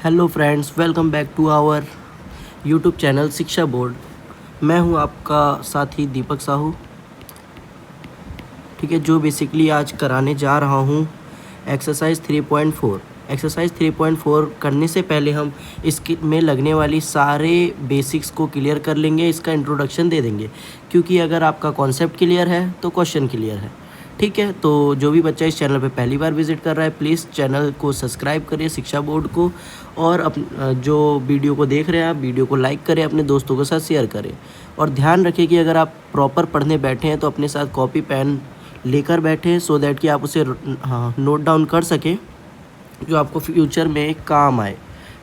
Hello friends, welcome back to our YouTube channel Shiksha board. मैं हूं आपका साथी दीपक साहू। ठीक है, जो बेसिकली आज कराने जा रहा हूं एक्सरसाइज 3.4। एक्सरसाइज 3.4 करने से पहले हम इसकी में लगने वाली सारे बेसिक्स को क्लियर कर लेंगे, इसका इंट्रोडक्शन दे देंगे, क्योंकि अगर आपका कॉन्सेप्ट क्लियर है तो क्वेश्चन क्लियर है। ठीक है, तो जो भी बच्चा इस चैनल पे पहली बार विजिट कर रहा है, प्लीज़ चैनल को सब्सक्राइब करिए शिक्षा बोर्ड को, और जो वीडियो को देख रहे हैं आप वीडियो को लाइक करें, अपने दोस्तों के साथ शेयर करें। और ध्यान रखें कि अगर आप प्रॉपर पढ़ने बैठे हैं तो अपने साथ कॉपी पेन लेकर बैठें, सो दैट कि आप उसे नोट डाउन कर सकें, जो आपको फ्यूचर में काम आए।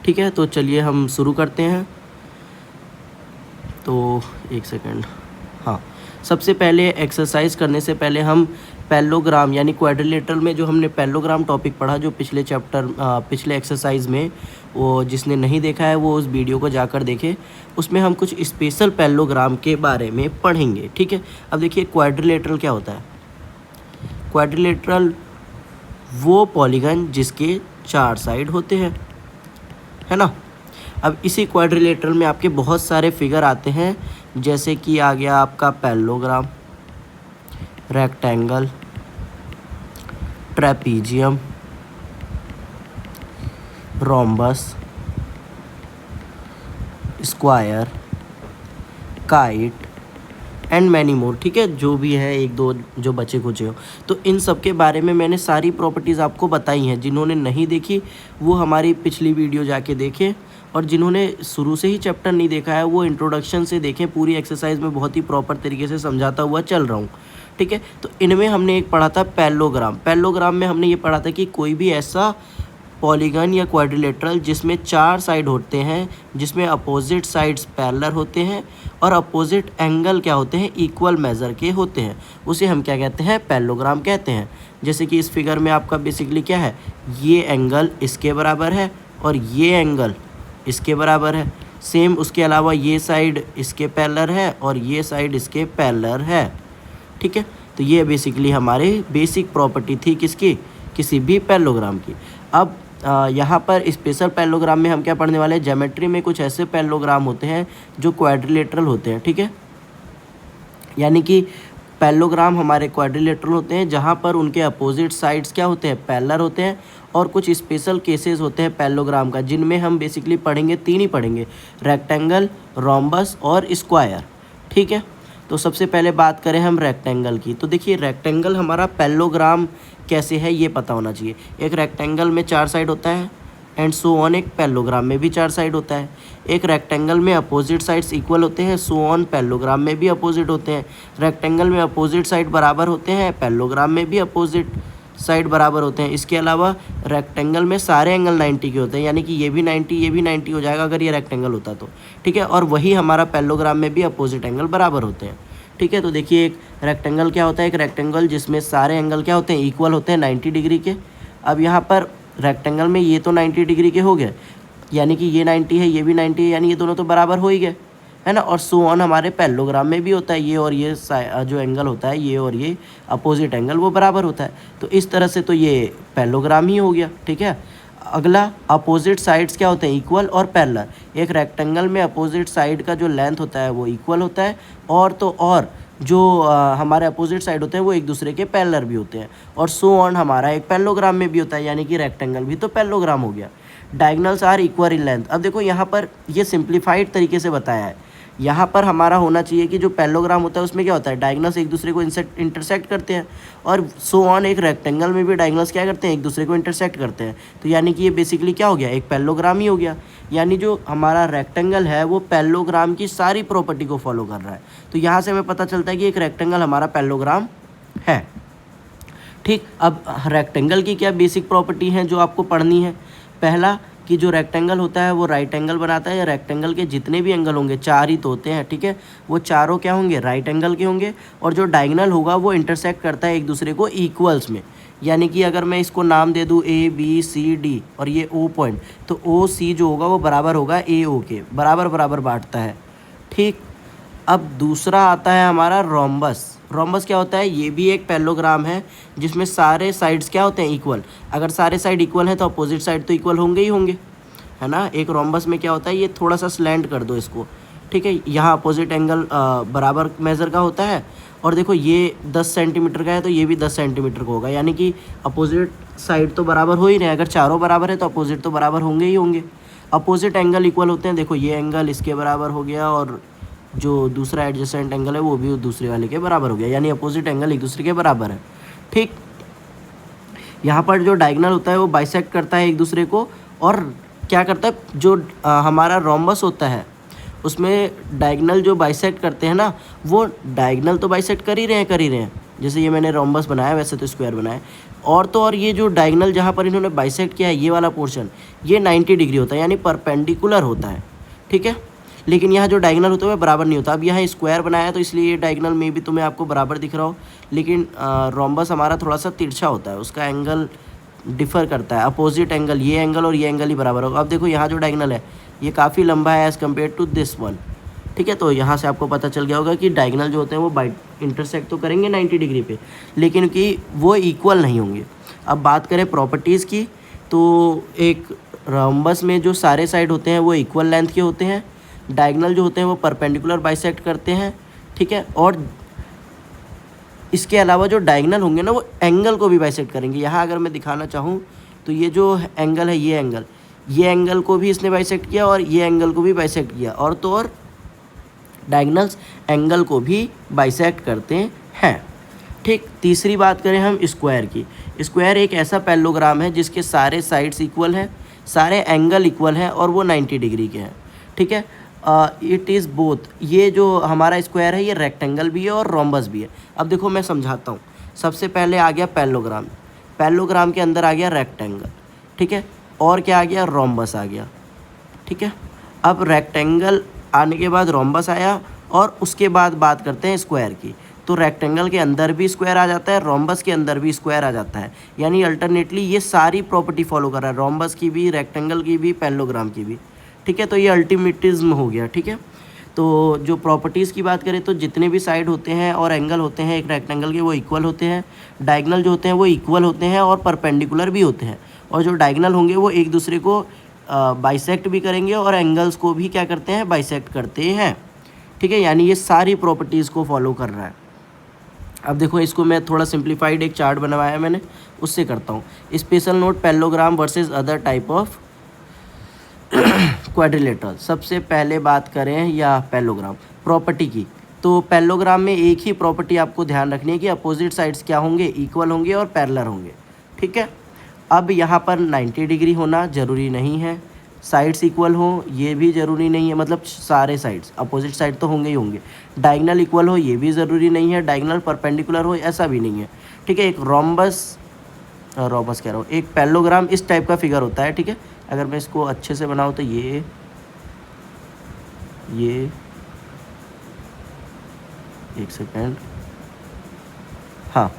ठीक है, तो चलिए हम शुरू करते हैं। तो एक सेकंड। हाँ, सबसे पहले एक्सरसाइज करने से पहले हम पैलोग्राम यानी क्वाड्रिलेटरल में जो हमने पैलोग्राम टॉपिक पढ़ा, जो पिछले पिछले एक्सरसाइज में, वो जिसने नहीं देखा है वो उस वीडियो को जाकर देखे। उसमें हम कुछ स्पेशल पैलोग्राम के बारे में पढ़ेंगे। ठीक है, अब देखिए क्वाड्रिलेटरल क्या होता है। क्वाड्रिलेटरल वो पॉलीगन जिसके 4 साइड होते हैं, है ना। अब इसी क्वाड्रिलेटरल में आपके बहुत सारे फिगर आते हैं, जैसे कि आ गया आपका parallelogram, rectangle, trapezium, rhombus, square, kite and many more. ठीक है, जो भी है एक दो जो बचे कुचे हो, तो इन सब के बारे में मैंने सारी प्रॉपर्टीज़ आपको बताई हैं। जिन्होंने नहीं देखी वो हमारी पिछली वीडियो जाके देखें, और जिन्होंने शुरू से ही चैप्टर नहीं देखा है वो इंट्रोडक्शन से देखें। पूरी एक्सरसाइज में बहुत ही प्रॉपर तरीके से समझाता हुआ चल रहा हूँ। ठीक है, तो इनमें हमने एक पढ़ा था पैलोग्राम। पैलोग्राम में हमने ये पढ़ा था कि कोई भी ऐसा पॉलीगन या क्वाड्रिलेटरल जिसमें 4 साइड होते हैं, जिसमें अपोजिट साइड्स पैरेलल होते हैं और अपोजिट एंगल क्या होते हैं, इक्वल मेज़र के होते हैं, उसे हम क्या कहते हैं, पैलोग्राम कहते हैं। जैसे कि इस फिगर में आपका बेसिकली क्या है, ये एंगल इसके बराबर है और ये एंगल इसके बराबर है। सेम उसके अलावा ये साइड इसके पैरेलल है और ये साइड इसके पैरेलल है। ठीक है, तो ये बेसिकली हमारे बेसिक प्रॉपर्टी थी किसकी, किसी भी पैलोग्राम की। अब यहाँ पर स्पेशल पैलोग्राम में हम क्या पढ़ने वाले हैं, ज्योमेट्री में कुछ ऐसे पैलोग्राम होते हैं जो क्वाड्रिलेटरल होते हैं। ठीक है, यानी कि पैलोग्राम हमारे क्वाड्रिलेटरल होते हैं जहाँ पर उनके अपोजिट साइड्स क्या होते हैं, पैरेलल होते हैं। और कुछ स्पेशल केसेस होते हैं पैलोग्राम का, जिनमें हम बेसिकली पढ़ेंगे 3 ही पढ़ेंगे, रेक्टेंगल, रोम्बस और स्क्वायर। ठीक है, तो सबसे पहले बात करें हम रेक्टेंगल की। तो देखिए रेक्टेंगल हमारा पैलोग्राम कैसे है ये पता होना चाहिए। एक रेक्टेंगल में 4 साइड होता है एंड सो ऑन, एक पैलोग्राम में भी 4 साइड होता है। एक रेक्टेंगल में अपोजिट साइड्स इक्वल होते हैं, सो ऑन पैलोग्राम में भी अपोजिट होते हैं। रेक्टेंगल में अपोजिट साइड बराबर होते हैं, पैलोग्राम में भी अपोजिट साइड बराबर होते हैं। इसके अलावा रेक्टेंगल में सारे एंगल 90 के होते हैं, यानी कि ये भी 90 ये भी 90 हो जाएगा अगर ये रेक्टेंगल होता तो। ठीक है, और वही हमारा पैलोग्राम में भी अपोजिट एंगल बराबर होते हैं। ठीक है, तो देखिए एक रेक्टेंगल क्या होता है, एक रेक्टेंगल जिसमें सारे एंगल क्या होते हैं, इक्वल होते हैं 90 डिग्री के। अब यहाँ पर रेक्टेंगल में ये तो 90 डिग्री के हो गए, यानी कि ये 90 है ये भी 90 है, यानी ये दोनों तो बराबर हो ही गए, है ना। और सो ऑन हमारे पैलोग्राम में भी होता है, ये और ये जो एंगल होता है, ये और ये अपोजिट एंगल वो बराबर होता है। तो इस तरह से तो ये पैलोग्राम ही हो गया। ठीक है, अगला अपोजिट साइड्स क्या होते हैं, इक्वल और पैरेलल। एक रेक्टेंगल में अपोजिट साइड का जो लेंथ होता है वो इक्वल होता है, और तो और जो हमारे अपोजिट साइड होते हैं वो एक दूसरे के पैरेलल भी होते हैं। और सो ऑन हमारा एक पैलोग्राम में भी होता है, यानी कि रेक्टेंगल भी तो पैलोग्राम हो गया। Diagonals are equal in length. अब देखो यहाँ पर ये सिंप्लीफाइड तरीके से बताया है। यहाँ पर हमारा होना चाहिए कि जो पैलोग्राम होता है उसमें क्या होता है, डायगोनल्स एक दूसरे को इंटरसेक्ट करते हैं, और सो ऑन एक रेक्टेंगल में भी डायगोनल्स क्या करते हैं, एक दूसरे को इंटरसेक्ट करते हैं। तो यानी कि ये बेसिकली क्या हो गया, एक पैलोग्राम ही हो गया। यानी जो हमारा रेक्टेंगल है वो पैलोग्राम की सारी प्रॉपर्टी को फॉलो कर रहा है। तो यहाँ से हमें पता चलता है कि एक रेक्टेंगल हमारा पैलोग्राम है। ठीक, अब रेक्टेंगल की क्या बेसिक प्रॉपर्टी हैं जो आपको पढ़नी है। पहला कि जो रेक्टेंगल होता है वो राइट एंगल बनाता है। रेक्टेंगल के जितने भी एंगल होंगे, 4 ही तो होते हैं, ठीक है, वो चारों क्या होंगे, राइट एंगल के होंगे। और जो डायगोनल होगा वो इंटरसेक्ट करता है एक दूसरे को इक्वल्स में। यानी कि अगर मैं इसको नाम दे दूँ ABCD और ये O पॉइंट, तो OC जो होगा वो बराबर होगा AO के, बराबर बराबर बांटता है। ठीक, अब दूसरा आता है हमारा रोम्बस। रोम्बस क्या होता है, ये भी एक पैलोग्राम है जिसमें सारे साइड्स क्या होते हैं, इक्वल। अगर सारे साइड इक्वल हैं तो अपोजिट साइड तो इक्वल होंगे ही होंगे, है ना। एक रोम्बस में क्या होता है, ये थोड़ा सा स्लैंट कर दो इसको, ठीक है। यहाँ अपोजिट एंगल बराबर मेज़र का होता है, और देखो ये 10 सेंटीमीटर का है तो ये भी 10 सेंटीमीटर का होगा, यानी कि अपोजिट साइड तो बराबर हो ही रहे हैं। अगर चारों बराबर है तो अपोजिट तो बराबर होंगे ही होंगे। अपोजिट एंगल इक्वल होते हैं, देखो ये एंगल इसके बराबर हो गया और जो दूसरा एडजेसेंट एंगल है वो भी दूसरे वाले के बराबर हो गया, यानी अपोजिट एंगल एक दूसरे के बराबर है, ठीक। यहाँ पर जो डायगोनल होता है वो बाइसेक्ट करता है एक दूसरे को, और क्या करता है, जो हमारा रोम्बस होता है उसमें डायगोनल जो बाइसेक्ट करते हैं ना, वो डायगोनल तो बाइसेक्ट कर ही रहे हैं। जैसे ये मैंने रोम्बस बनाया वैसे तो स्क्वायर बनाया, और तो और ये जो डायगोनल जहाँ पर इन्होंने बाइसेक्ट किया है ये वाला पोर्शन, ये 90 डिग्री होता है, यानी परपेंडिकुलर होता है, ठीक है। लेकिन यहाँ जो डायगोनल होता है वो बराबर नहीं होता। अब यहाँ स्क्वायर बनाया तो इसलिए ये डायगोनल में भी तुम्हें आपको बराबर दिख रहा हो, लेकिन रोम्बस हमारा थोड़ा सा तिरछा होता है, उसका एंगल डिफ़र करता है। अपोजिट एंगल, ये एंगल और ये एंगल ही बराबर होगा। अब देखो यहाँ जो डायगोनल है ये काफ़ी लंबा है as compare to this one, ठीक है। तो यहाँ से आपको पता चल गया होगा कि डायगोनल जो होते हैं वो इंटरसेक्ट तो करेंगे 90 डिग्री पे, लेकिन कि वो इक्वल नहीं होंगे। अब बात करें प्रॉपर्टीज़ की, तो एक रोम्बस में जो सारे साइड होते हैं वो इक्वल लेंथ के होते हैं, डायगोनल जो होते हैं वो परपेंडिकुलर बाइसेक्ट करते हैं, ठीक है। और इसके अलावा जो डायगोनल होंगे ना वो एंगल को भी बाइसेक्ट करेंगे। यहाँ अगर मैं दिखाना चाहूँ तो ये जो एंगल है, ये एंगल को भी इसने बाइसेक्ट किया और ये एंगल को भी बाइसेक्ट किया, और तो और डायगोनल्स एंगल को भी बाइसेक्ट करते हैं, ठीक। तीसरी बात करें हम स्क्वायर की। स्क्वायर एक ऐसा पैरेललोग्राम है जिसके सारे साइड्स इक्वल हैं, सारे एंगल इक्वल हैं और वो 90 डिग्री के हैं, ठीक है। इट इज़ बोथ, ये जो हमारा स्क्वायर है ये रेक्टेंगल भी है और रोम्बस भी है। अब देखो मैं समझाता हूँ। सबसे पहले आ गया पैरेललोग्राम, पैरेललोग्राम के अंदर आ गया रेक्टेंगल, ठीक है, और क्या आ गया, रोम्बस आ गया, ठीक है। अब रेक्टेंगल आने के बाद रोम्बस आया, और उसके बाद बात करते हैं स्क्वायर की। तो रेक्टेंगल के अंदर भी स्क्वायर आ जाता है, रोम्बस के अंदर भी स्क्वायर आ जाता है, यानी अल्टरनेटली ये सारी प्रॉपर्टी फॉलो कर रहा है, रोम्बस की भी, रेक्टेंगल की भी, पैरेललोग्राम की भी, ठीक है। तो ये अल्टीमेटिज्म हो गया, ठीक है। तो जो प्रॉपर्टीज़ की बात करें तो जितने भी साइड होते हैं और एंगल होते हैं एक रेक्टेंगल के वो इक्वल होते हैं, डायगोनल जो होते हैं वो इक्वल होते हैं और परपेंडिकुलर भी होते हैं, और जो डायगोनल होंगे वो एक दूसरे को बाइसेक्ट भी करेंगे और एंगल्स को भी क्या करते हैं, बाइसेक्ट करते हैं, ठीक है। यानी ये सारी प्रॉपर्टीज़ को फॉलो कर रहा है। अब देखो इसको मैं थोड़ा सिंप्लीफाइड एक चार्ट बनवाया मैंने, उससे करता हूँ। Special note parallelogram versus other type of quadrilateral. सबसे पहले बात करें या पैरेललोग्राम प्रॉपर्टी की, तो पैरेललोग्राम में एक ही प्रॉपर्टी आपको ध्यान रखनी है कि अपोजिट साइड्स क्या होंगे, इक्वल होंगे और पैरेलल होंगे, ठीक है। अब यहाँ पर 90 डिग्री होना ज़रूरी नहीं है, साइड्स इक्वल हो ये भी ज़रूरी नहीं है, मतलब सारे साइड्स अपोजिट साइड तो होंगे ही होंगे। डायगोनल इक्वल हो ये भी ज़रूरी नहीं है, डायगोनल परपेंडिकुलर हो ऐसा भी नहीं है, ठीक है। एक रोम्बस कह रहा हूँ, एक पैरेललोग्राम इस टाइप का फिगर होता है, ठीक है। अगर मैं इसको अच्छे से बनाऊँ तो ये एक सेकेंड, हाँ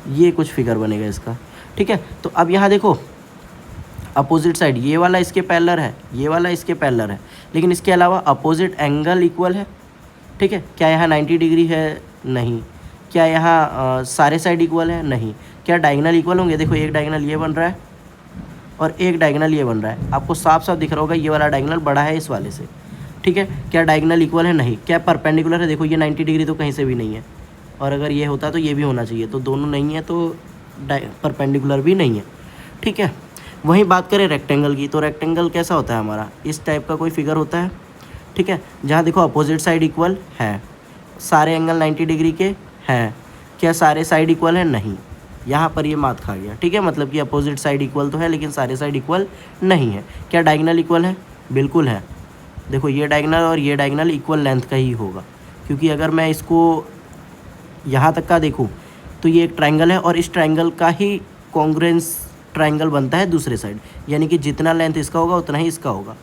ये कुछ फिगर बनेगा इसका, ठीक है। तो अब यहाँ देखो अपोजिट साइड ये वाला इसके पैरेलल है, ये वाला इसके पैरेलल है, लेकिन इसके अलावा अपोजिट एंगल इक्वल है, ठीक है। क्या यहाँ 90 डिग्री है, नहीं। क्या यहाँ सारे साइड इक्वल है, नहीं। क्या डायगोनल इक्वल होंगे, देखो एक डायगोनल ये बन रहा है और एक डायगोनल ये बन रहा है, आपको साफ साफ दिख रहा होगा ये वाला डायगोनल बड़ा है इस वाले से, ठीक है। क्या डायगोनल इक्वल है, नहीं। क्या परपेंडिकुलर है, देखो ये 90 डिग्री तो कहीं से भी नहीं है, और अगर ये होता तो ये भी होना चाहिए, तो दोनों नहीं है तो परपेंडिकुलर भी नहीं है, ठीक है। वहीं बात करें रेक्टेंगल की, तो रेक्टेंगल कैसा होता है हमारा, इस टाइप का कोई फिगर होता है, ठीक है, जहाँ देखो अपोजिट साइड इक्वल है, सारे एंगल 90 डिग्री के हैं। क्या सारे साइड इक्वल है, नहीं। यहाँ पर ये मात खा गया, ठीक है, मतलब कि अपोजिट साइड इक्वल तो है लेकिन सारे साइड इक्वल नहीं है। क्या डायगोनल इक्वल है, बिल्कुल है। देखो ये डायगोनल और ये डायगोनल इक्वल लेंथ का ही होगा, क्योंकि अगर मैं इसको यहाँ तक का देखूँ तो ये एक ट्रायंगल है और इस ट्रायंगल का ही कॉन्ग्रुएंस ट्रायंगल बनता है दूसरे साइड, यानी कि जितना लेंथ इसका होगा उतना ही इसका होगा,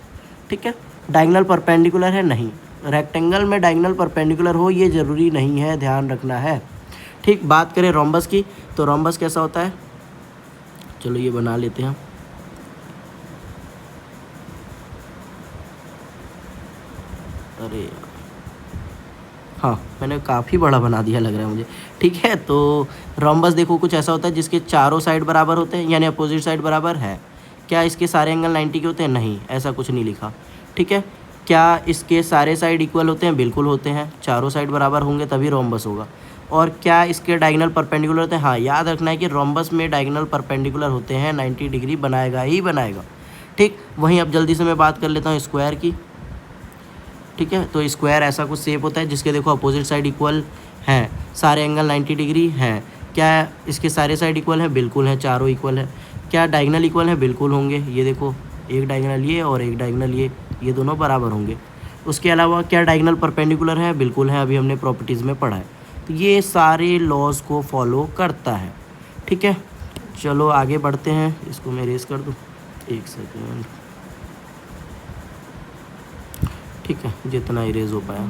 ठीक है। डायगोनल परपेंडिकुलर है, नहीं। रेक्टेंगल में डायगोनल परपेंडिकुलर हो ये ज़रूरी नहीं है, ध्यान रखना है, ठीक। बात करें रोम्बस की, तो रोम्बस कैसा होता है, चलो ये बना लेते हैं। अरे हाँ मैंने काफ़ी बड़ा बना दिया लग रहा है मुझे, ठीक है। तो रोम्बस देखो कुछ ऐसा होता है जिसके चारों साइड बराबर होते हैं, यानी अपोजिट साइड बराबर है, क्या इसके सारे एंगल 90 के होते हैं? नहीं, ऐसा कुछ नहीं लिखा, ठीक है। क्या इसके सारे साइड इक्वल होते हैं? बिल्कुल होते हैं, चारों साइड बराबर होंगे तभी रोम्बस होगा। और क्या इसके डायगोनल परपेंडिकुलर होते हैं? हाँ, याद रखना है कि रोम्बस में डायगोनल परपेंडिकुलर होते हैं, 90 डिग्री बनाएगा ही बनाएगा, ठीक। वहीं अब जल्दी से मैं बात कर लेता हूँ स्क्वायर की, ठीक है। तो स्क्वायर ऐसा कुछ शेप होता है जिसके देखो अपोजिट साइड इक्वल हैं, सारे एंगल 90 डिग्री हैं। क्या इसके सारे साइड इक्वल हैं? बिल्कुल हैं, चारों इक्वल है। क्या डायगोनल इक्वल हैं? बिल्कुल होंगे, ये देखो एक डायगोनल ये और एक डायगोनल ये दोनों बराबर होंगे। उसके अलावा क्या डायगोनल परपेंडिकुलर है? बिल्कुल है, अभी हमने प्रॉपर्टीज़ में पढ़ा है। तो ये सारे लॉज को फॉलो करता है, ठीक है। चलो आगे बढ़ते हैं, इसको मैं इरेज कर दूँ, एक सेकेंड, ठीक है, जितना इरेज हो पाया।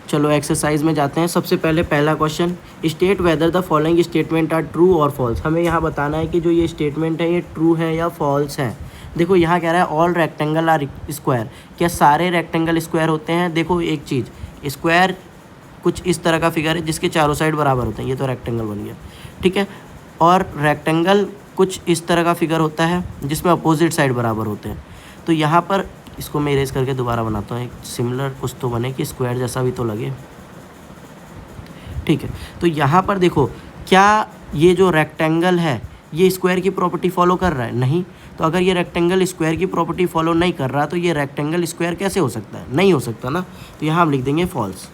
चलो एक्सरसाइज में जाते हैं। सबसे पहले पहला question, state whether the following statement are true और फॉल्स। हमें यहाँ बताना है कि जो ये स्टेटमेंट है ये ट्रू है या फॉल्स है। देखो यहाँ कह रहा है ऑल रेक्टेंगल आर स्क्वायर, क्या सारे रेक्टेंगल स्क्वायर होते हैं? देखो एक चीज़, स्क्वायर कुछ इस तरह का फिगर है जिसके चारों साइड बराबर होते हैं, ये तो रेक्टेंगल बन गया, ठीक है। और रेक्टेंगल कुछ इस तरह का फिगर होता है जिसमें अपोजिट साइड बराबर होते हैं। तो यहाँ पर इसको मैं इरेज करके दोबारा बनाता हूँ, एक सिमिलर कुछ तो बने कि स्क्वायर जैसा भी तो लगे, ठीक है। तो यहाँ पर देखो, क्या ये जो रेक्टेंगल है ये स्क्वायर की प्रॉपर्टी फॉलो कर रहा है? नहीं। तो अगर ये रेक्टेंगल स्क्वायर की प्रॉपर्टी फॉलो नहीं कर रहा तो ये रेक्टेंगल स्क्वायर कैसे हो सकता है? नहीं हो सकता ना। तो यहाँ हम लिख देंगे फॉल्स।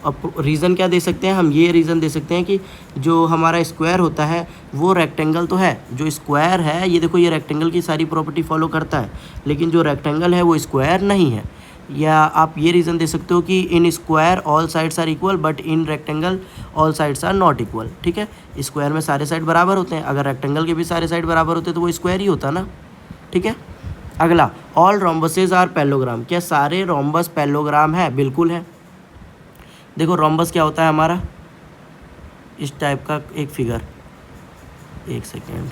अब रीज़न क्या दे सकते हैं हम? ये रीज़न दे सकते हैं कि जो हमारा स्क्वायर होता है वो रेक्टेंगल तो है, जो स्क्वायर है ये देखो ये रेक्टेंगल की सारी प्रॉपर्टी फॉलो करता है, लेकिन जो रेक्टेंगल है वो स्क्वायर नहीं है। या आप ये रीज़न दे सकते हो कि in square all sides are equal but in rectangle all sides are not equal, ठीक है। स्क्वायर में सारे साइड बराबर होते हैं, अगर रेक्टेंगल के भी सारे साइड बराबर होते तो वो स्क्वायर ही होता ना, ठीक है। अगला, ऑल रोम्बसेज आर पैरेललोग्राम, क्या सारे रोम्बस पैरेललोग्राम है? बिल्कुल है। देखो रोम्बस क्या होता है हमारा, इस टाइप का एक फिगर, एक सेकेंड,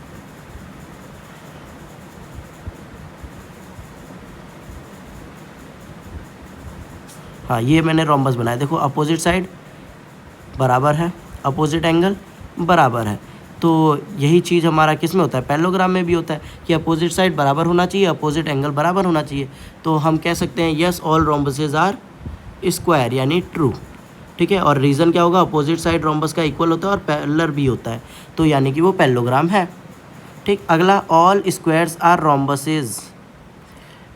हाँ ये मैंने रोम्बस बनाया। देखो अपोजिट साइड बराबर है, अपोजिट एंगल बराबर है। तो यही चीज़ हमारा किस में होता है? पैरेललोग्राम में भी होता है कि अपोजिट साइड बराबर होना चाहिए, अपोजिट एंगल बराबर होना चाहिए। तो हम कह सकते हैं यस ऑल रोम्बसेज आर स्क्वायर, यानी ट्रू, ठीक है। और रीज़न क्या होगा? अपोजिट साइड रोम्बस का इक्वल होता है और पैरेलल भी होता है, तो यानी कि वो पैरेललोग्राम है, ठीक। अगला, all squares are rhombuses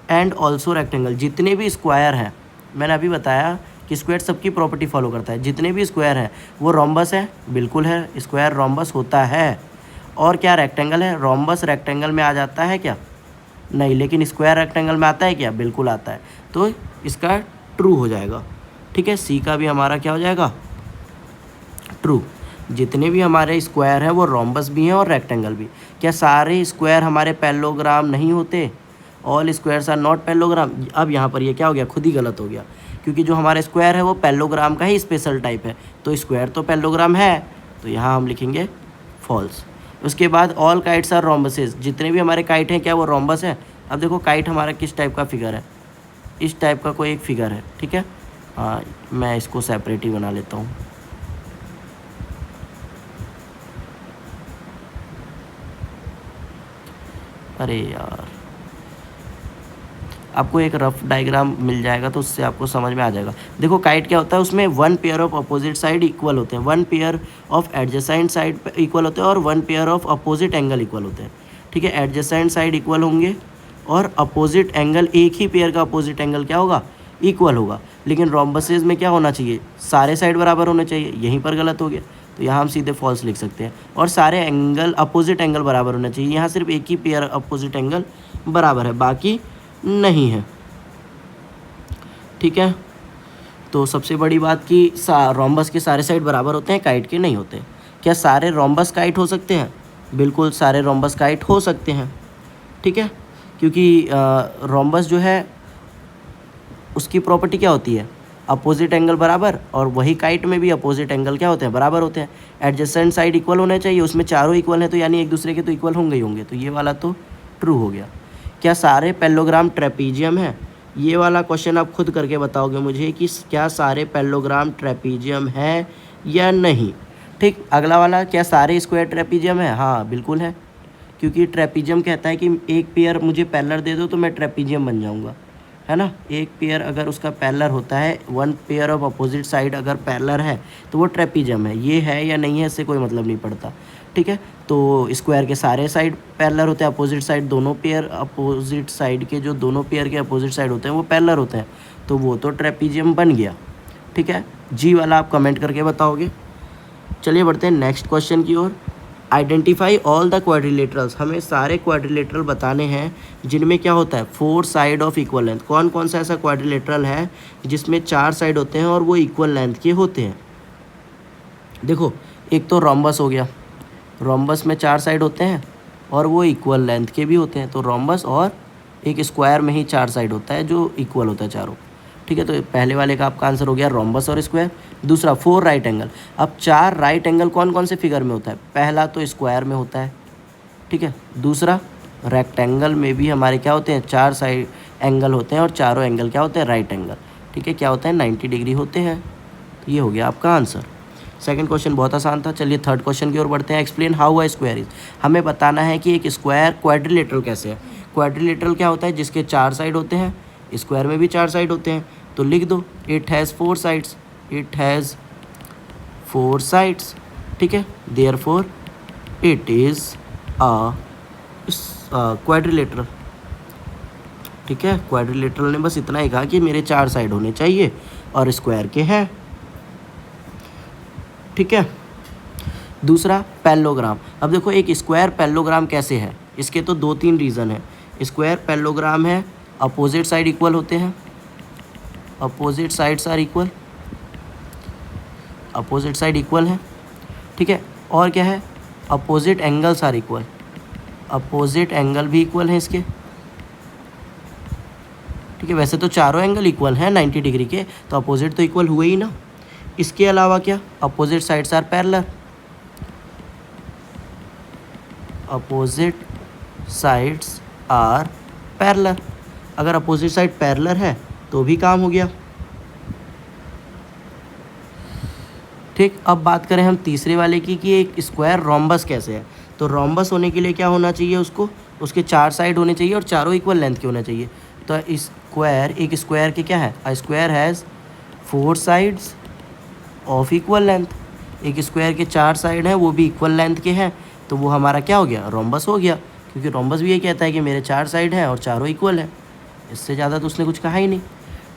and also rectangle, जितने भी स्क्वायर हैं, मैंने अभी बताया कि स्क्वायर सबकी प्रॉपर्टी फॉलो करता है, जितने भी स्क्वायर हैं वो रोम्बस है, बिल्कुल है, स्क्वायर रोम्बस होता है। और क्या रेक्टेंगल है? रोम्बस रेक्टेंगल में आ जाता है क्या? नहीं, लेकिन स्क्वायर रेक्टेंगल में आता है क्या? बिल्कुल आता है, तो इसका ट्रू हो जाएगा, ठीक है। सी का भी हमारा क्या हो जाएगा? ट्रू। जितने भी हमारे स्क्वायर हैं वो रोम्बस भी हैं और रेक्टेंगल भी। क्या सारे स्क्वायर हमारे पैरेललोग्राम नहीं होते? All squares are not parallelogram. अब यहाँ पर ये क्या हो गया? खुद ही गलत हो गया, क्योंकि जो हमारा स्क्वायर है वो पैरेललोग्राम का ही स्पेशल टाइप है, तो स्क्वायर तो पैरेललोग्राम है, तो यहाँ हम लिखेंगे फॉल्स। उसके बाद ऑल काइट्स आर रोम्बसेस, जितने भी हमारे काइट हैं क्या वो रोम्बस है? अब देखो काइट हमारा किस टाइप का फिगर है, इस टाइप का कोई एक फिगर है, ठीक है। हाँ, मैं इसको सेपरेट ही बना लेता हूँ। अरे यार, आपको एक रफ डायग्राम मिल जाएगा तो उससे आपको समझ में आ जाएगा। देखो काइट क्या होता है, उसमें one pair of opposite side equal होते हैं, one pair of adjacent side equal होते हैं और one pair of opposite angle equal होते हैं, ठीक है। एडजेसेंट साइड इक्वल होंगे और अपोजिट एंगल, एक ही पेयर का अपोजिट एंगल क्या होगा? इक्वल होगा। लेकिन रोम्बसेज में क्या होना चाहिए? सारे साइड बराबर होने चाहिए, यहीं पर गलत हो गया, तो यहाँ हम सीधे फॉल्स लिख सकते हैं। और सारे एंगल, अपोजिट एंगल बराबर होना चाहिए, यहाँ सिर्फ एक ही पेयर अपोजिट एंगल बराबर है, बाकी नहीं है, ठीक है। तो सबसे बड़ी बात कि रोम्बस के सारे साइड बराबर होते हैं, काइट के नहीं होते। क्या सारे रोम्बस काइट हो सकते हैं? बिल्कुल सारे रोम्बस काइट हो सकते हैं, ठीक है, क्योंकि रोम्बस जो है उसकी प्रॉपर्टी क्या होती है? अपोजिट एंगल बराबर, और वही काइट में भी अपोजिट एंगल क्या होते हैं? बराबर होते हैं। एडजेसेंट साइड इक्वल होने चाहिए, उसमें चारों इक्वल हैं, तो यानी एक दूसरे के तो इक्वल होंगे ही होंगे, तो ये वाला तो ट्रू हो गया। क्या सारे पैरेललोग्राम ट्रेपीजियम है? ये वाला क्वेश्चन आप खुद करके बताओगे मुझे कि क्या सारे पैरेललोग्राम ट्रेपीजियम है या नहीं, ठीक। अगला वाला, क्या सारे स्क्वायर ट्रेपीजियम है? हाँ बिल्कुल है, क्योंकि ट्रेपीजियम कहता है कि एक पेयर मुझे पैरेलल दे दो तो मैं ट्रेपीजियम बन जाऊँगा, है ना। एक पेयर अगर उसका पैरेलल होता है, one pair of opposite side अगर पैरेलल है तो वो ट्रेपीजियम है। ये है या नहीं है इससे कोई मतलब नहीं पड़ता, ठीक है। तो स्क्वायर के सारे साइड पैरेलल होते हैं, अपोजिट साइड दोनों पेयर अपोजिट साइड के जो दोनों पेयर के अपोजिट साइड होते हैं वो पैरेलल होते हैं, तो वो तो ट्रेपीजियम बन गया, ठीक है। जी वाला आप कमेंट करके बताओगे। चलिए बढ़ते हैं नेक्स्ट क्वेश्चन की ओर। आइडेंटिफाई ऑल द क्वाड्रिलेटरल्स, हमें सारे क्वाड्रिलेटरल बताने हैं जिनमें क्या होता है 4 साइड ऑफ इक्वल लेंथ। कौन कौन सा ऐसा क्वाड्रिलेटरल है जिसमें 4 साइड होते हैं और वो इक्वल लेंथ के होते हैं। देखो, एक तो रोम्बस हो गया, रोम्बस में 4 साइड होते हैं और वो इक्वल लेंथ के भी होते हैं, तो रोम्बस और एक स्क्वायर में ही 4 साइड होता है जो इक्वल होता है चारों, ठीक है। तो पहले वाले का आपका आंसर हो गया रोम्बस और स्क्वायर। दूसरा 4 राइट एंगल। अब 4 राइट एंगल कौन कौन से फिगर में होता है, पहला तो स्क्वायर में होता है, ठीक है। दूसरा रेक्टेंगल में भी हमारे क्या होते हैं 4 साइड एंगल होते हैं और चारों एंगल क्या होते हैं राइट एंगल, ठीक है। क्या होता है 90 डिग्री होते हैं। तो ये हो गया आपका आंसर। सेकंड क्वेश्चन बहुत आसान था। चलिए थर्ड क्वेश्चन की ओर बढ़ते हैं। Explain how a square is, हमें बताना है कि एक स्क्वायर क्वाड्रिलेटरल कैसे है। क्वाड्रिलेटरल क्या होता है, जिसके 4 साइड होते हैं, स्क्वायर में भी 4 साइड होते हैं, तो लिख दो it has 4 sides, it has 4 sides, ठीक है। Therefore it is a quadrilateral, ठीक है। क्वाड्रिलेटरल ने बस इतना ही कहा कि मेरे 4 साइड होने चाहिए और स्क्वायर के हैं, ठीक है। दूसरा पैरेललोग्राम। अब देखो एक स्क्वायर पैरेललोग्राम कैसे है, इसके तो 2-3 रीज़न है। स्क्वायर पैरेललोग्राम है, अपोजिट साइड इक्वल होते हैं, opposite sides are equal, opposite side equal है, ठीक है। और क्या है, opposite angles are equal, opposite angle भी इक्वल हैं इसके, ठीक है। वैसे तो चारों एंगल इक्वल हैं 90 डिग्री के, तो अपोजिट तो इक्वल हुए ही ना। इसके अलावा क्या, opposite sides are parallel, opposite sides are parallel. अगर अपोजिट साइड पैरेलल है तो भी काम हो गया, ठीक। अब बात करें हम तीसरे वाले की कि एक स्क्वायर रोम्बस कैसे है। तो रोम्बस होने के लिए क्या होना चाहिए, उसको उसके 4 साइड होने चाहिए और चारों इक्वल लेंथ के होने चाहिए। तो स्क्वायर, एक स्क्वायर के क्या है, a square has 4 sides of equal length. एक स्क्वायर के 4 साइड हैं वो भी इक्वल लेंथ के हैं, तो वो हमारा क्या हो गया, रोम्बस हो गया। क्योंकि रोम्बस भी ये कहता है कि मेरे 4 साइड हैं और चारों इक्वल हैं, इससे ज़्यादा तो उसने कुछ कहा ही नहीं,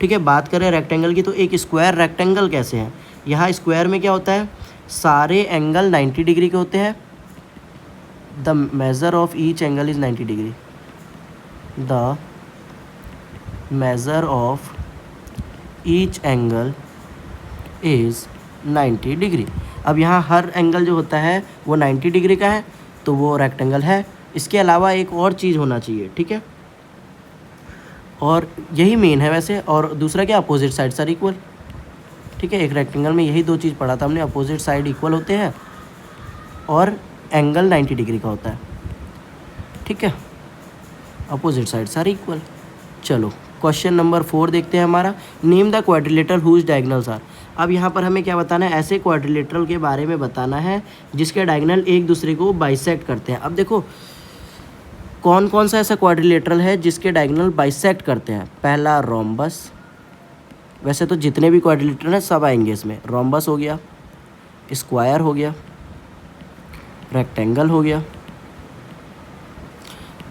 ठीक है। बात करें रेक्टेंगल की, तो एक स्क्वायर रेक्टेंगल कैसे है। यहाँ स्क्वायर में क्या होता है, सारे एंगल 90 डिग्री के होते हैं, the measure of each angle is 90 degree, the measure of each angle is 90 degree. अब यहाँ हर एंगल जो होता है वो 90 डिग्री का है, तो वो रेक्टेंगल है। इसके अलावा एक और चीज़ होना चाहिए, ठीक है, और यही मेन है वैसे। और दूसरा क्या, अपोजिट साइड्स आर इक्वल, ठीक है। एक रेक्टेंगल में यही 2 चीज़ पढ़ा था हमने, अपोजिट साइड इक्वल होते हैं और एंगल 90 डिग्री का होता है, ठीक है। Opposite sides are equal. चलो क्वेश्चन नंबर 4 देखते हैं हमारा। Name the quadrilateral whose diagonals are. अब यहाँ पर हमें क्या बताना है, ऐसे क्वाड्रिलेटरल के बारे में बताना है जिसके डायगोनल एक दूसरे को बाइसेक्ट करते हैं। अब देखो कौन कौन सा ऐसा क्वाड्रिलेटरल है जिसके डायगोनल बाइसेक्ट करते हैं। पहला रोम्बस, वैसे तो जितने भी क्वाड्रिलेटरल हैं सब आएंगे इसमें। रोम्बस हो गया, स्क्वायर हो गया, रेक्टेंगल हो गया,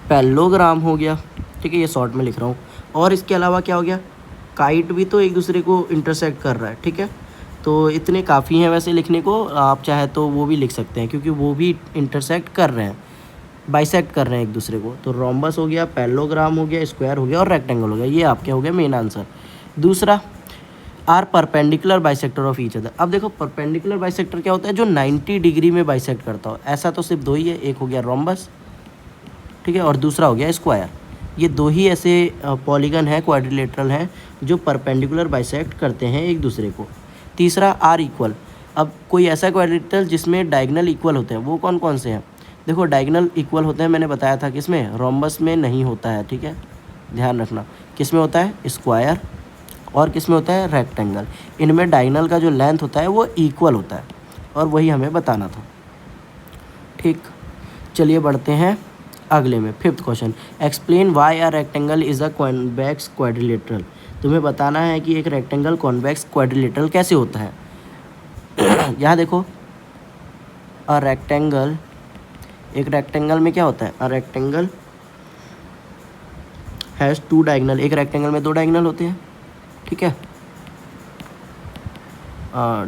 पैरेललोग्राम हो गया, ठीक है, ये शॉर्ट में लिख रहा हूँ। और इसके अलावा क्या हो गया, काइट भी तो एक दूसरे को इंटरसेक्ट कर रहा है, ठीक है। तो इतने काफ़ी हैं वैसे लिखने को, आप चाहे तो वो भी लिख सकते हैं क्योंकि वो भी इंटरसेक्ट कर रहे हैं, बाइसेक्ट कर रहे हैं एक दूसरे को। तो रोम्बस हो गया, पैरेललोग्राम हो गया, स्क्वायर हो गया और रेक्टेंगल हो गया। ये आपके हो गया मेन आंसर। दूसरा, are perpendicular bisector of each other. अब देखो परपेंडिकुलर बाइसेक्टर क्या होता है, जो 90 डिग्री में बाइसेक्ट करता हो। ऐसा तो सिर्फ 2 ही है, एक हो गया रोम्बस, ठीक है, और दूसरा हो गया स्क्वायर। ये 2 ही ऐसे पॉलीगन हैं, क्वाड्रिलेटरल हैं जो परपेंडिकुलर बाइसेक्ट करते हैं एक दूसरे को। तीसरा, आर इक्वल। अब कोई ऐसा क्वाड्रिलेटरल जिसमें डायगोनल इक्वल होते हैं, वो कौन कौन से हैं। देखो डायगोनल इक्वल होते हैं, मैंने बताया था किसमें, रोम्बस में नहीं होता है, ठीक है, ध्यान रखना। किस में होता है, स्क्वायर, और किस में होता है, रेक्टेंगल। इनमें डायगोनल का जो लेंथ होता है वो इक्वल होता है, और वही हमें बताना था, ठीक। चलिए बढ़ते हैं अगले में 5th question, explain why a rectangle is a convex quadrilateral. तुम्हें बताना है कि एक रेक्टेंगल कॉन्वेक्स क्वाड्रिलेटरल कैसे होता है। यहाँ देखो, अ रेक्टेंगल, एक रेक्टेंगल में क्या होता है, अ रेक्टेंगल हैज़ 2 डायगोनल, एक रेक्टेंगल में 2 डायगोनल होते हैं, ठीक है,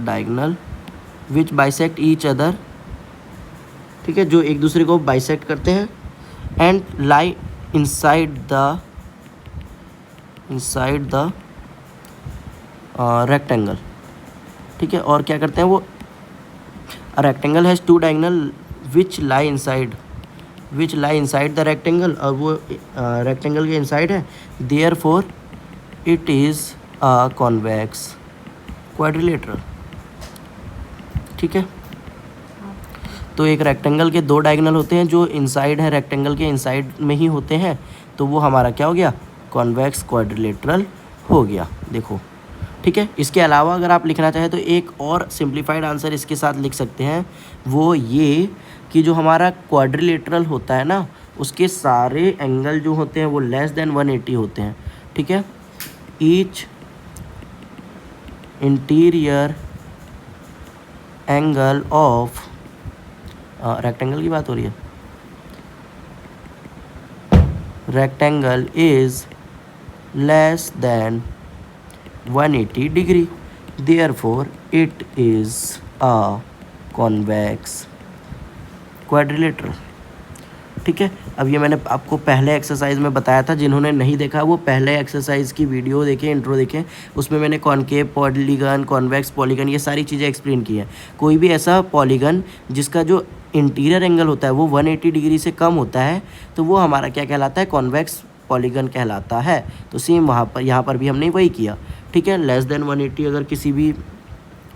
diagonal which bisect each other, ठीक है, जो एक दूसरे को बाइसेक्ट करते हैं, and lie inside the rectangle, ठीक है, और क्या करते हैं वो, rectangle has 2 diagonal which lie inside the rectangle, और वो रेक्टेंगल के इनसाइड है, therefore it is a convex quadrilateral, ठीक है। तो एक रेक्टेंगल के 2 डायगोनल होते हैं जो इनसाइड है, रेक्टेंगल के इनसाइड में ही होते हैं, तो वो हमारा क्या हो गया, कॉन्वेक्स क्वाड्रिलेटरल हो गया, देखो, ठीक है। इसके अलावा अगर आप लिखना चाहें तो एक और सिंप्लीफाइड आंसर इसके साथ लिख सकते हैं, वो ये कि जो हमारा क्वाड्रिलेटरल होता है ना, उसके सारे एंगल जो होते हैं वो लेस देन 180 होते हैं, ठीक है। Each interior angle of, rectangle की बात हो रही है, rectangle is less than 180 degree, therefore it is a convex quadrilateral, ठीक है। अब ये मैंने आपको पहले एक्सरसाइज में बताया था, जिन्होंने नहीं देखा वो पहले एक्सरसाइज की वीडियो देखें, इंट्रो देखें, उसमें मैंने कॉनकेव पॉलीगन, कॉन्वेक्स पॉलीगन, ये सारी चीज़ें एक्सप्लेन की हैं। कोई भी ऐसा पॉलीगन जिसका जो इंटीरियर एंगल होता है वो 180 डिग्री से कम होता है, तो वो हमारा क्या कहलाता है, कॉन्वेक्स पॉलीगन कहलाता है। तो सेम वहाँ पर, यहाँ पर भी हमने वही किया, ठीक है। लेस देन 180, अगर किसी भी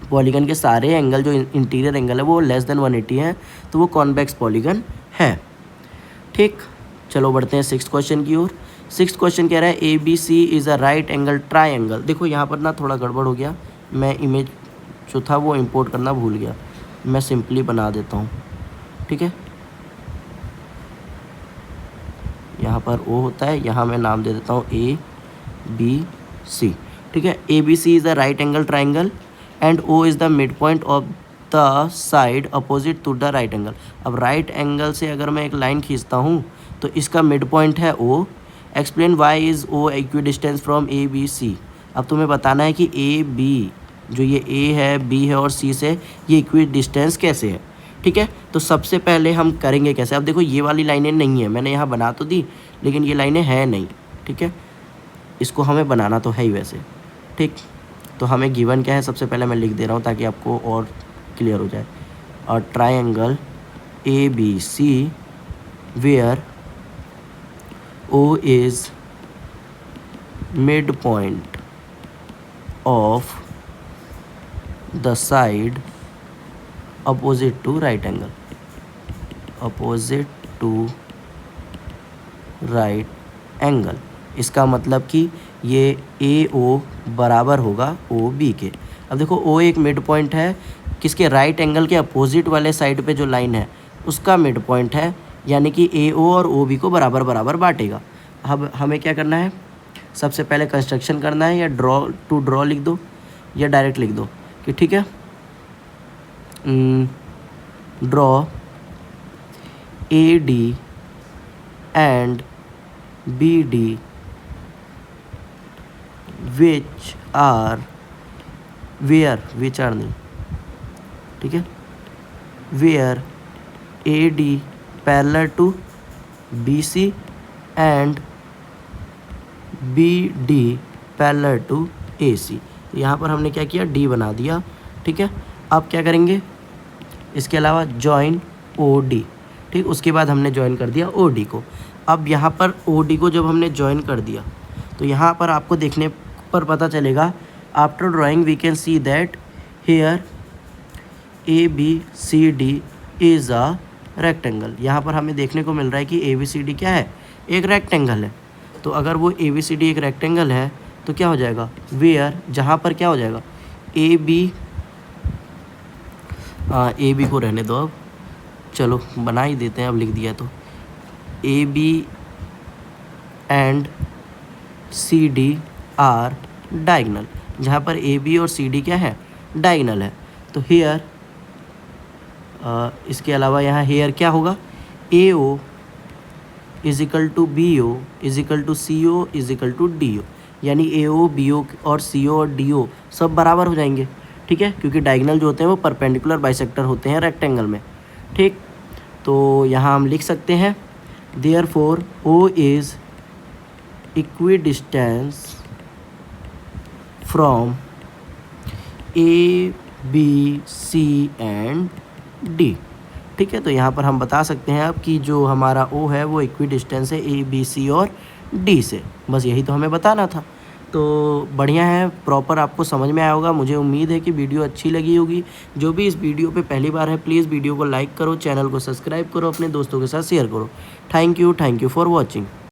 पॉलीगन के सारे एंगल जो इंटीरियर एंगल है वो लेस देन 180 है, तो वो कॉन्वेक्स पॉलीगन है, ठीक। चलो बढ़ते हैं 6th क्वेश्चन की ओर। 6th क्वेश्चन कह रहा है ABC is a right angle triangle. देखो यहाँ पर ना थोड़ा गड़बड़ हो गया, मैं इमेज जो था वो इंपोर्ट करना भूल गया, मैं सिंपली बना देता हूँ, ठीक है। यहाँ पर O होता है, यहाँ मैं नाम दे देता हूँ ABC, ठीक है। ABC is a right angle triangle and O is the mid point of the side opposite to the right angle. अब राइट एंगल से अगर मैं एक लाइन खींचता हूँ तो इसका मिड पॉइंट है O। Explain why is O equidistance from ABC। अब तुम्हें बताना है कि AB, जो ये A है, B है और C से ये इक्वी डिस्टेंस कैसे है, ठीक है। तो सबसे पहले हम करेंगे कैसे, अब देखो ये वाली लाइनें नहीं है, मैंने यहाँ बना तो दी लेकिन ये लाइनें हैं नहीं, ठीक है, इसको हमें बनाना तो है ही वैसे, ठीक। तो हमें गिवन क्या है, सबसे पहले मैं लिख दे रहा हूँ ताकि आपको और क्लियर हो जाए। और triangle ABC where O is mid point of the side opposite to right angle, opposite to right angle. इसका मतलब कि ये AO बराबर होगा OB के। अब देखो O एक मिड पॉइंट है, किसके, राइट एंगल के अपोजिट वाले साइड पे जो लाइन है उसका मिड पॉइंट है, यानी कि AO और OB को बराबर बराबर बांटेगा। अब हमें क्या करना है, सबसे पहले कंस्ट्रक्शन करना है, या ड्रॉ लिख दो या डायरेक्ट लिख दो कि ठीक है, draw AD and BD which are नहीं, ठीक है, where AD parallel to BC and BD parallel to AC। तो यहाँ पर हमने क्या किया, D बना दिया, ठीक है। अब क्या करेंगे, इसके अलावा जॉइन OD, ठीक, उसके बाद हमने ज्वाइन कर दिया OD को। अब यहाँ पर OD को जब हमने ज्वाइन कर दिया तो यहाँ पर आपको देखने पर पता चलेगा, after drawing we can see that here ABCD is a rectangle. यहाँ पर हमें देखने को मिल रहा है कि ABCD क्या है, एक रेक्टेंगल है। तो अगर वो ABCD एक रेक्टेंगल है तो क्या हो जाएगा, वेयर, जहाँ पर क्या हो जाएगा, AB को रहने दो, अब चलो बना ही देते हैं, अब लिख दिया तो A B and C D are diagonal, जहाँ पर ए बी और सी डी क्या है, डायगनल है। तो हेयर इसके अलावा यहाँ हेयर क्या होगा, A O is equal to B O is equal to C O is equal to D O, यानी ए ओ बी ओ और सी ओ और डी ओ सब बराबर हो जाएंगे, ठीक है, क्योंकि डायगनल जो होते हैं वो परपेंडिकुलर बाइसेक्टर होते हैं रेक्टेंगल में, ठीक। तो यहाँ हम लिख सकते हैं therefore O is equidistance from A B C and D, ठीक है। तो यहाँ पर हम बता सकते हैं अब कि जो हमारा ओ है वो इक्विडिस्टेंस है ए बी सी और डी से, बस यही तो हमें बताना था। तो बढ़िया है, प्रॉपर आपको समझ में आया होगा। मुझे उम्मीद है कि वीडियो अच्छी लगी होगी। जो भी इस वीडियो पे पहली बार है प्लीज़ वीडियो को लाइक करो, चैनल को सब्सक्राइब करो, अपने दोस्तों के साथ शेयर करो। Thank you for watching.